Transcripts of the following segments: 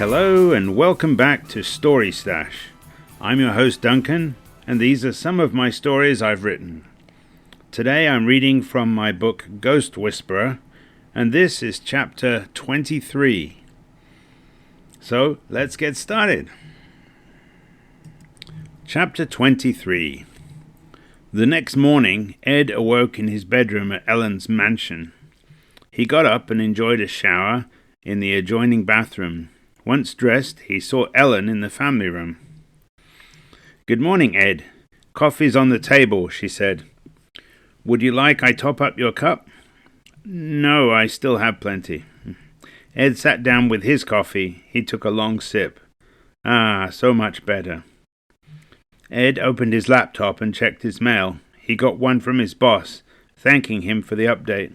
Hello and welcome back to Story Stash. I'm your host Duncan, and these are some of my stories I've written. Today I'm reading from my book Ghost Whisperer, and this is chapter 23. So let's get started. Chapter 23. The next morning, Ed awoke in his bedroom at Ellen's mansion. He got up and enjoyed a shower in the adjoining bathroom. Once dressed, he saw Ellen in the family room. "Good morning, Ed. Coffee's on the table," she said. "Would you like I top up your cup?" "No, I still have plenty." Ed sat down with his coffee. He took a long sip. "Ah, so much better." Ed opened his laptop and checked his mail. He got one from his boss, thanking him for the update.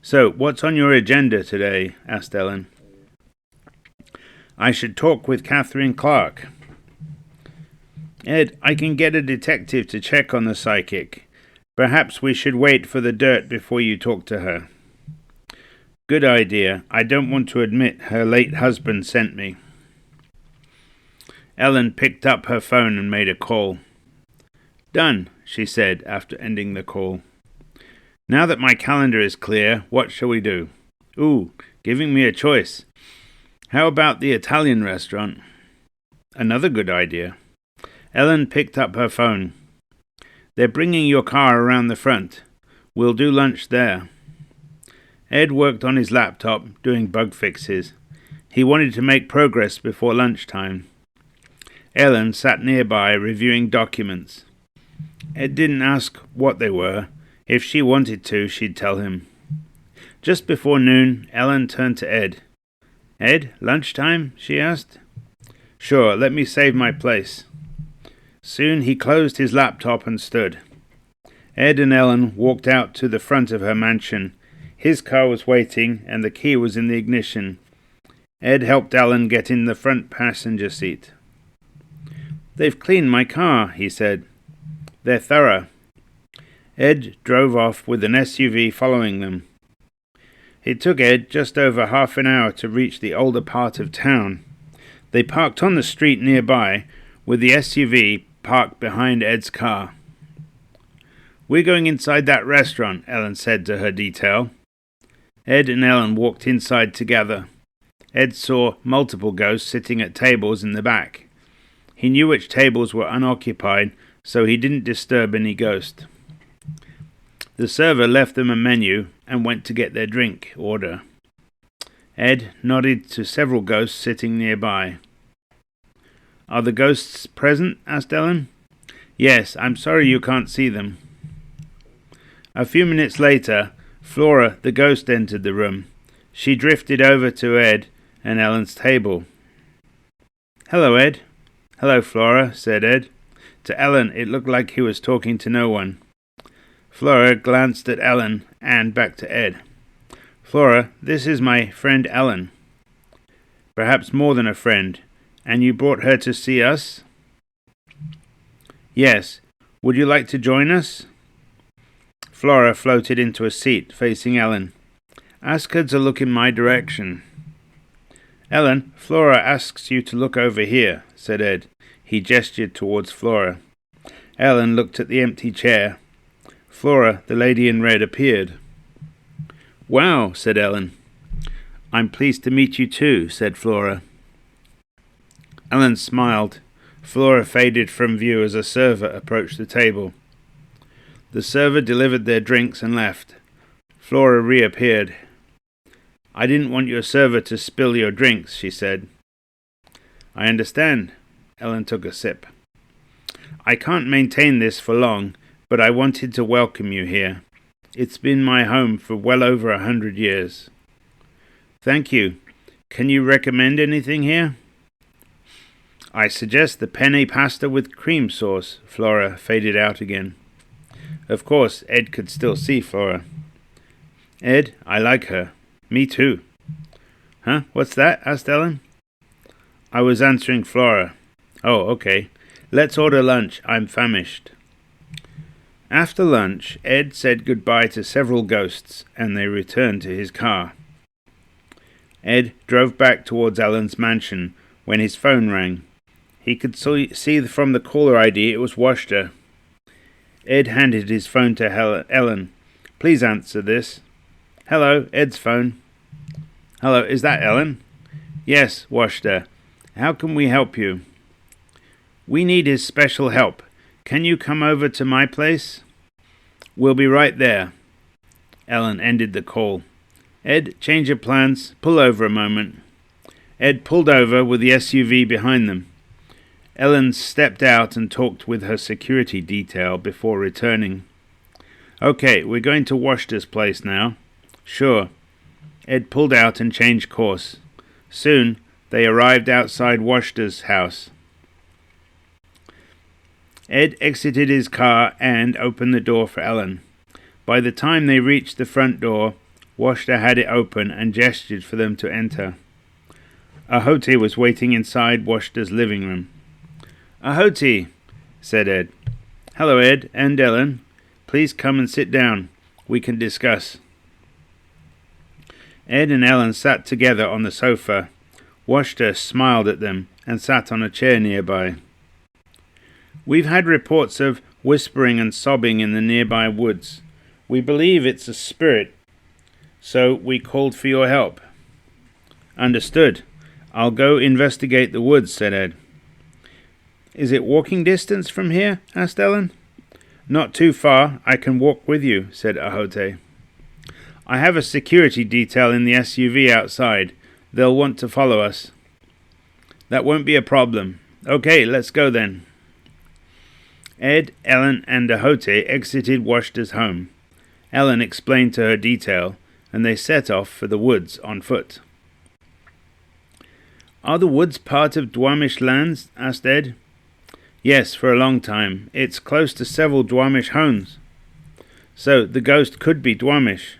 "So, what's on your agenda today?" asked Ellen. "I should talk with Catherine Clark." "Ed, I can get a detective to check on the psychic. Perhaps we should wait for the dirt before you talk to her." "Good idea. I don't want to admit her late husband sent me." Ellen picked up her phone and made a call. "Done," she said after ending the call. "Now that my calendar is clear, what shall we do?" "Ooh, giving me a choice. How about the Italian restaurant?" "Another good idea." Ellen picked up her phone. "They're bringing your car around the front. We'll do lunch there." Ed worked on his laptop, doing bug fixes. He wanted to make progress before lunchtime. Ellen sat nearby, reviewing documents. Ed didn't ask what they were. If she wanted to, she'd tell him. Just before noon, Ellen turned to Ed. "Ed, lunchtime?" she asked. "Sure, let me save my place." Soon he closed his laptop and stood. Ed and Ellen walked out to the front of her mansion. His car was waiting, and the key was in the ignition. Ed helped Ellen get in the front passenger seat. "They've cleaned my car," he said. "They're thorough." Ed drove off with an SUV following them. It took Ed just over half an hour to reach the older part of town. They parked on the street nearby, with the SUV parked behind Ed's car. "We're going inside that restaurant," Ellen said to her detail. Ed and Ellen walked inside together. Ed saw multiple ghosts sitting at tables in the back. He knew which tables were unoccupied, so he didn't disturb any ghost. The server left them a menu and went to get their drink order. Ed nodded to several ghosts sitting nearby. "Are the ghosts present?" asked Ellen. "Yes, I'm sorry you can't see them." A few minutes later, Flora, the ghost, entered the room. She drifted over to Ed and Ellen's table. "Hello, Ed." "Hello, Flora," said Ed. To Ellen, it looked like he was talking to no one. Flora glanced at Ellen and back to Ed. "Flora, this is my friend Ellen." "Perhaps more than a friend. And you brought her to see us?" "Yes. Would you like to join us?" Flora floated into a seat facing Ellen. "Ask her to look in my direction." "Ellen, Flora asks you to look over here," said Ed. He gestured towards Flora. Ellen looked at the empty chair. Flora, the lady in red, appeared. "Wow," said Ellen. "I'm pleased to meet you too," said Flora. Ellen smiled. Flora faded from view as a server approached the table. The server delivered their drinks and left. Flora reappeared. "I didn't want your server to spill your drinks," she said. "I understand." Ellen took a sip. "I can't maintain this for long, but I wanted to welcome you here. It's been my home for well over 100 years. "Thank you. Can you recommend anything here?" "I suggest the penne pasta with cream sauce." Flora faded out again. Of course, Ed could still see Flora. "Ed, I like her." "Me too." "Huh? What's that?" asked Ellen. "I was answering Flora." "Oh, okay. Let's order lunch. I'm famished." After lunch, Ed said goodbye to several ghosts, and they returned to his car. Ed drove back towards Ellen's mansion when his phone rang. He could see from the caller ID it was Washta. Ed handed his phone to Ellen. "Please answer this." "Hello, Ed's phone." "Hello, is that Ellen?" "Yes, Washta. How can we help you?" "We need his special help. Can you come over to my place?" "We'll be right there." Ellen ended the call. "Ed, change your plans. Pull over a moment." Ed pulled over with the SUV behind them. Ellen stepped out and talked with her security detail before returning. "Okay, we're going to Washta's place now." "Sure." Ed pulled out and changed course. Soon, they arrived outside Washta's house. Ed exited his car and opened the door for Ellen. By the time they reached the front door, Washta had it open and gestured for them to enter. Ahote was waiting inside Washta's living room. "Ahote," said Ed. "Hello, Ed and Ellen. Please come and sit down. We can discuss." Ed and Ellen sat together on the sofa. Washta smiled at them and sat on a chair nearby. "We've had reports of whispering and sobbing in the nearby woods. We believe it's a spirit, so we called for your help." "Understood. I'll go investigate the woods," said Ed. "Is it walking distance from here?" asked Ellen. "Not too far. I can walk with you," said Ahote. "I have a security detail in the SUV outside. They'll want to follow us." "That won't be a problem. Okay, let's go then." Ed, Ellen, and Ahote exited Washta's home. Ellen explained to her detail, and they set off for the woods on foot. "Are the woods part of Dwamish lands?" asked Ed. "Yes, for a long time. It's close to several Dwamish homes." "So the ghost could be Dwamish?"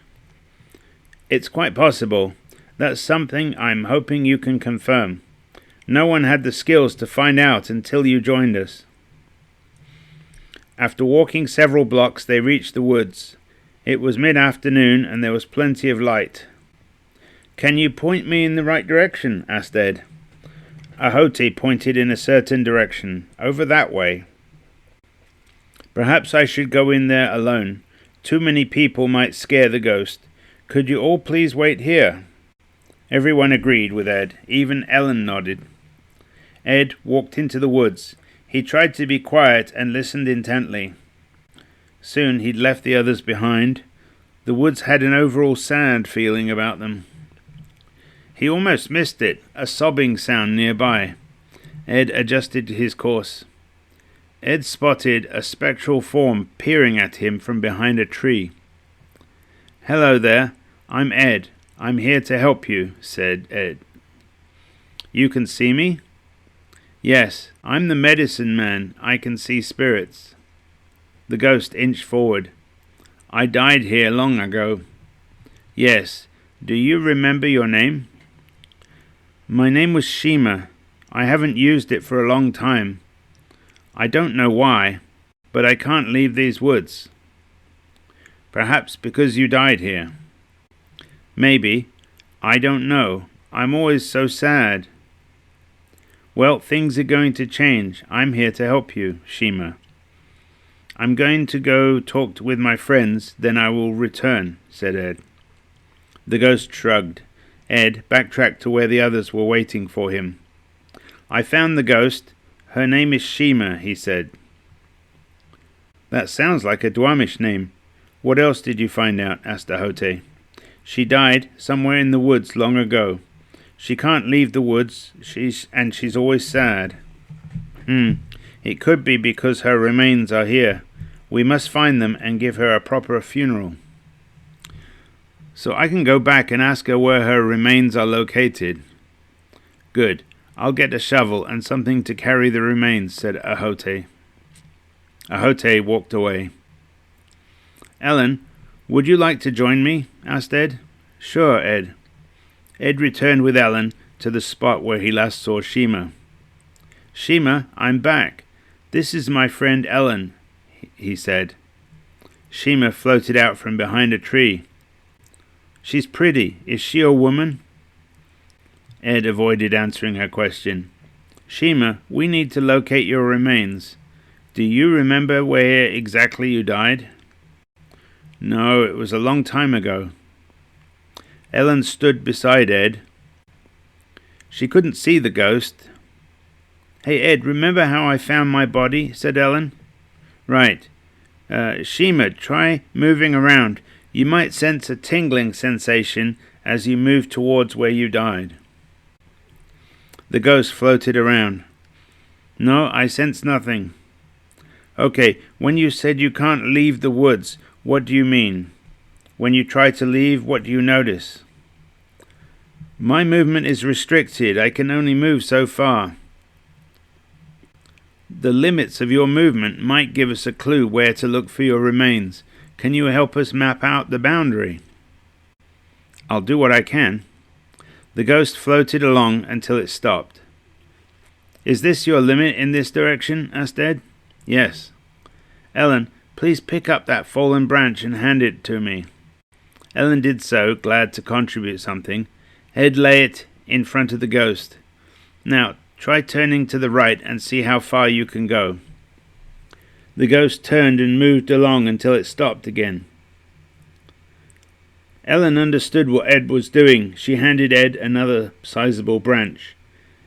"It's quite possible. That's something I'm hoping you can confirm. No one had the skills to find out until you joined us." After walking several blocks, they reached the woods. It was mid-afternoon and there was plenty of light. "Can you point me in the right direction?" asked Ed. Ahote pointed in a certain direction. "Over that way." "Perhaps I should go in there alone. Too many people might scare the ghost. Could you all please wait here?" Everyone agreed with Ed. Even Ellen nodded. Ed walked into the woods. He tried to be quiet and listened intently. Soon he'd left the others behind. The woods had an overall sad feeling about them. He almost missed it, a sobbing sound nearby. Ed adjusted his course. Ed spotted a spectral form peering at him from behind a tree. "Hello there, I'm Ed. I'm here to help you," said Ed. "You can see me?" "Yes, I'm the medicine man. I can see spirits." The ghost inched forward. "I died here long ago." "Yes. Do you remember your name?" "My name was Shima. I haven't used it for a long time. I don't know why, but I can't leave these woods." "Perhaps because you died here." "Maybe. I don't know. I'm always so sad." "Well, things are going to change. I'm here to help you, Shima." "I'm going to go talk with my friends, then I will return," said Ed. The ghost shrugged. Ed backtracked to where the others were waiting for him. "I found the ghost. Her name is Shima," he said. "That sounds like a Dwamish name. What else did you find out?" asked Ahote. "She died somewhere in the woods long ago. She can't leave the woods, she's always sad." It could be because her remains are here. We must find them and give her a proper funeral." "So I can go back and ask her where her remains are located." "Good. I'll get a shovel and something to carry the remains," said Ahote. Ahote walked away. "Ellen, would you like to join me?" asked Ed. "Sure, Ed." Ed returned with Ellen to the spot where he last saw Shima. "Shima, I'm back. This is my friend Ellen," he said. Shima floated out from behind a tree. "She's pretty. Is she a woman?" Ed avoided answering her question. Shima, we need to locate your remains. Do you remember where exactly you died? No, it was a long time ago. Ellen stood beside Ed. She couldn't see the ghost. Hey, Ed, remember how I found my body? Said Ellen. Right. Shima, try moving around. You might sense a tingling sensation as you move towards where you died. The ghost floated around. No, I sense nothing. Okay, when you said you can't leave the woods, what do you mean? When you try to leave, what do you notice? My movement is restricted. I can only move so far. The limits of your movement might give us a clue where to look for your remains. Can you help us map out the boundary? I'll do what I can. The ghost floated along until it stopped. Is this your limit in this direction? Asked Ed. Yes. Ellen, please pick up that fallen branch and hand it to me. Ellen did so, glad to contribute something. Ed lay it in front of the ghost. Now, try turning to the right and see how far you can go. The ghost turned and moved along until it stopped again. Ellen understood what Ed was doing. She handed Ed another sizable branch.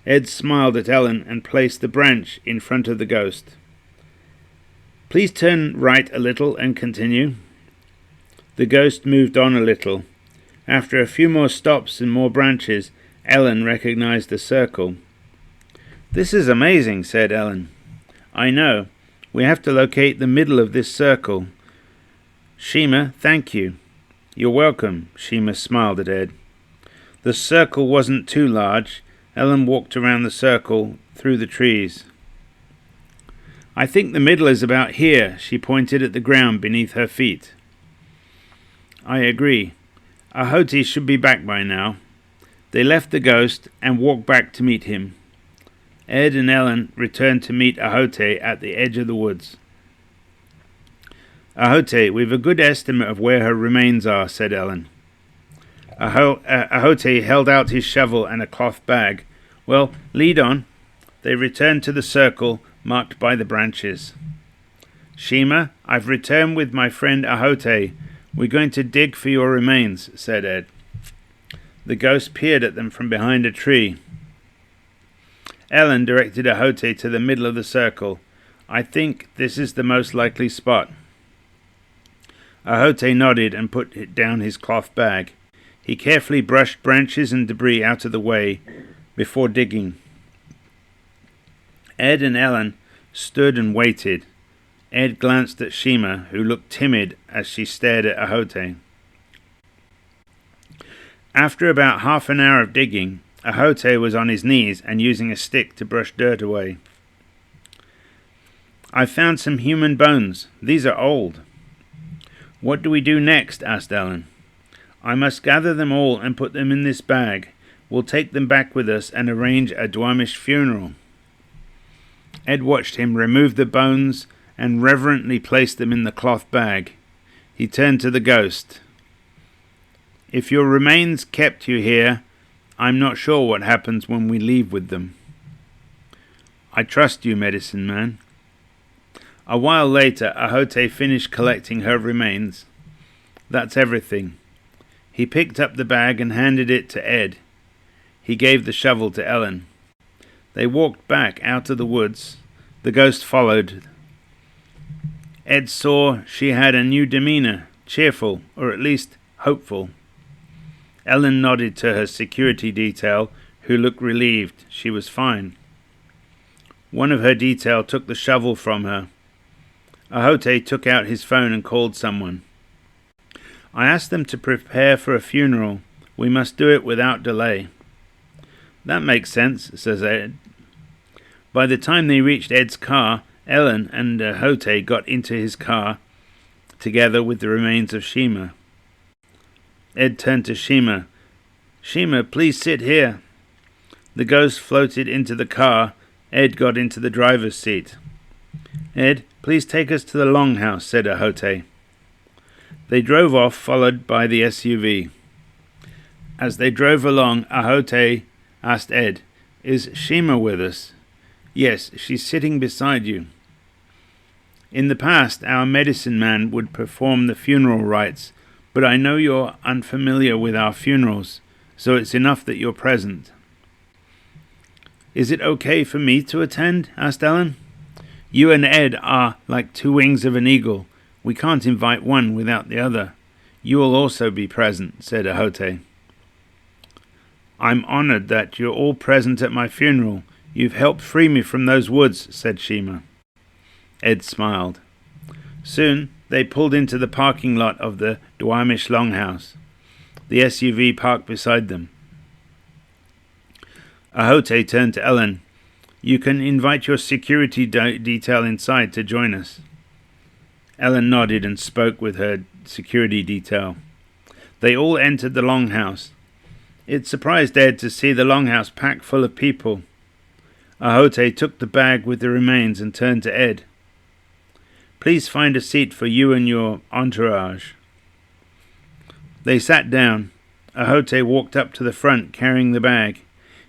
Ed smiled at Ellen and placed the branch in front of the ghost. Please turn right a little and continue. The ghost moved on a little. After a few more stops and more branches, Ellen recognized the circle. This is amazing, said Ellen. I know. We have to locate the middle of this circle. Shima, thank you. You're welcome, Shima smiled at Ed. The circle wasn't too large. Ellen walked around the circle through the trees. I think the middle is about here, she pointed at the ground beneath her feet. I agree. Ahote should be back by now. They left the ghost and walked back to meet him. Ed and Ellen returned to meet Ahote at the edge of the woods. Ahote, we've a good estimate of where her remains are, said Ellen. Ahote held out his shovel and a cloth bag. Well, lead on. They returned to the circle marked by the branches. Shima, I've returned with my friend Ahote. We're going to dig for your remains, said Ed. The ghost peered at them from behind a tree. Ellen directed Ahote to the middle of the circle. I think this is the most likely spot. Ahote nodded and put down his cloth bag. He carefully brushed branches and debris out of the way before digging. Ed and Ellen stood and waited. Ed glanced at Shima, who looked timid as she stared at Ahote. After about half an hour of digging, Ahote was on his knees and using a stick to brush dirt away. I found some human bones. These are old. What do we do next? Asked Ellen. I must gather them all and put them in this bag. We'll take them back with us and arrange a Dwamish funeral. Ed watched him remove the bones and reverently place them in the cloth bag. He turned to the ghost. If your remains kept you here, I'm not sure what happens when we leave with them. I trust you, medicine man. A while later, Ahote finished collecting her remains. That's everything. He picked up the bag and handed it to Ed. He gave the shovel to Ellen. They walked back out of the woods. The ghost followed. Ed saw she had a new demeanor, cheerful, or at least hopeful. Ellen nodded to her security detail, who looked relieved. She was fine. One of her detail took the shovel from her. Ahote took out his phone and called someone. I asked them to prepare for a funeral. We must do it without delay. That makes sense, says Ed. By the time they reached Ed's car, Ellen and Ahote got into his car, together with the remains of Shima. Ed turned to Shima. Shima, please sit here. The ghost floated into the car. Ed got into the driver's seat. Ed, please take us to the longhouse, said Ahote. They drove off, followed by the SUV. As they drove along, Ahote asked Ed. "Is Shima with us?" "Yes, she's sitting beside you." "In the past, our medicine man would perform the funeral rites, but I know you're unfamiliar with our funerals, so it's enough that you're present." "Is it okay for me to attend?" asked Ellen. "You and Ed are like two wings of an eagle. We can't invite one without the other. You will also be present," said Ahote. "I'm honored that you're all present at my funeral. You've helped free me from those woods," said Shima. Ed smiled. Soon they pulled into the parking lot of the Duamish Longhouse. The SUV parked beside them. Ahote turned to Ellen. "You can invite your security detail inside to join us." Ellen nodded and spoke with her security detail. They all entered the Longhouse. It surprised Ed to see the Longhouse packed full of people. Ahote took the bag with the remains and turned to Ed. "Please find a seat for you and your entourage." They sat down. Ahote walked up to the front carrying the bag.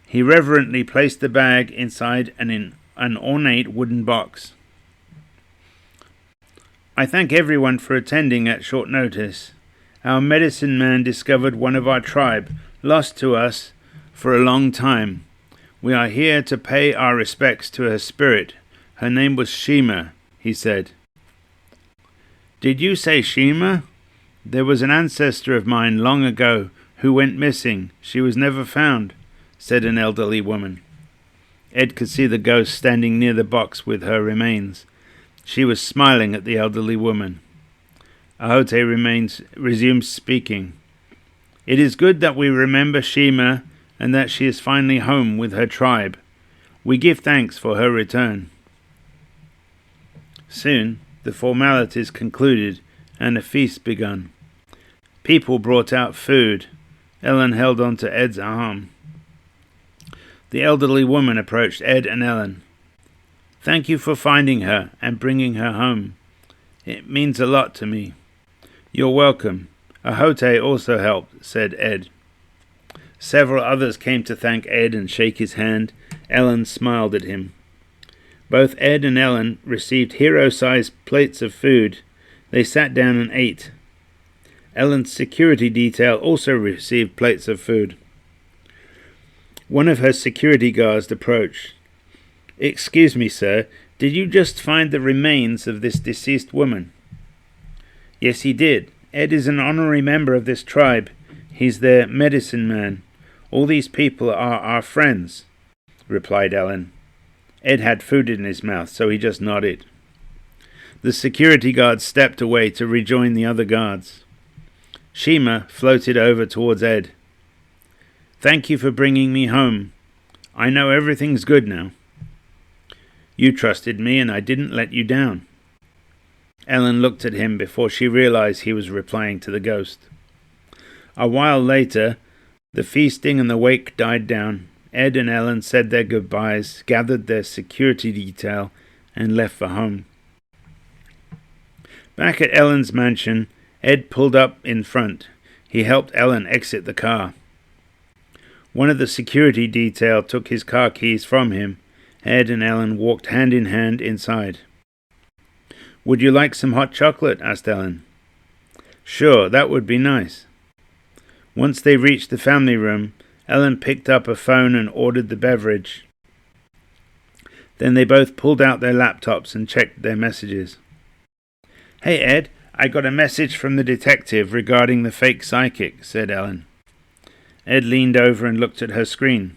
He reverently placed the bag inside an ornate wooden box. "I thank everyone for attending at short notice. Our medicine man discovered one of our tribe, lost to us for a long time. We are here to pay our respects to her spirit. Her name was Shima," he said. "Did you say Shima? There was an ancestor of mine long ago who went missing. She was never found," said an elderly woman. Ed could see the ghost standing near the box with her remains. She was smiling at the elderly woman. Ahote resumed speaking. "It is good that we remember Shima and that she is finally home with her tribe. We give thanks for her return." Soon the formalities concluded and a feast begun. People brought out food. Ellen held on to Ed's arm. The elderly woman approached Ed and Ellen. "Thank you for finding her and bringing her home. It means a lot to me." "You're welcome. Ahote also helped," said Ed. Several others came to thank Ed and shake his hand. Ellen smiled at him. Both Ed and Ellen received hero-sized plates of food. They sat down and ate. Ellen's security detail also received plates of food. One of her security guards approached. "Excuse me, sir, did you just find the remains of this deceased woman?" "Yes, he did. Ed is an honorary member of this tribe. He's their medicine man. All these people are our friends," replied Ellen. Ed had food in his mouth, so he just nodded. The security guard stepped away to rejoin the other guards. Shima floated over towards Ed. "Thank you for bringing me home. I know everything's good now." "You trusted me and I didn't let you down." Ellen looked at him before she realized he was replying to the ghost. A while later, the feasting and the wake died down. Ed and Ellen said their goodbyes, gathered their security detail, and left for home. Back at Ellen's mansion, Ed pulled up in front. He helped Ellen exit the car. One of the security detail took his car keys from him. Ed and Ellen walked hand in hand inside. "Would you like some hot chocolate?" asked Ellen. "Sure, that would be nice." Once they reached the family room, Ellen picked up a phone and ordered the beverage. Then they both pulled out their laptops and checked their messages. "Hey Ed, I got a message from the detective regarding the fake psychic," said Ellen. Ed leaned over and looked at her screen.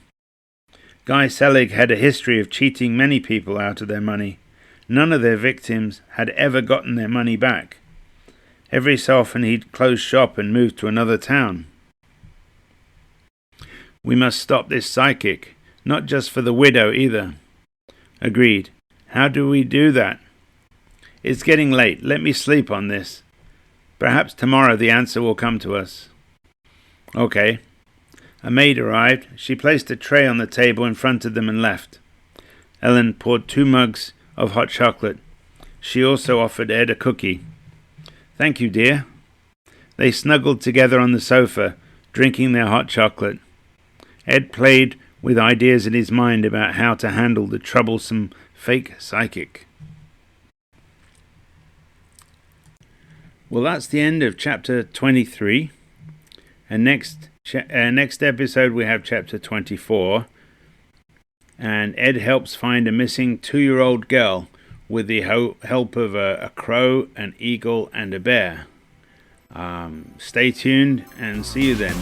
Guy Selig had a history of cheating many people out of their money. None of their victims had ever gotten their money back. Every so often he'd close shop and move to another town. "We must stop this psychic, not just for the widow either." "Agreed. How do we do that?" "It's getting late. Let me sleep on this. Perhaps tomorrow the answer will come to us." "Okay." A maid arrived. She placed a tray on the table in front of them and left. Ellen poured 2 mugs of hot chocolate. She also offered Ed a cookie. "Thank you, dear." They snuggled together on the sofa, drinking their hot chocolate. Ed played with ideas in his mind about how to handle the troublesome fake psychic. Well, that's the end of chapter 23. And next episode we have chapter 24. And Ed helps find a missing 2-year-old girl with the help of a crow, an eagle, and a bear. Stay tuned and see you then.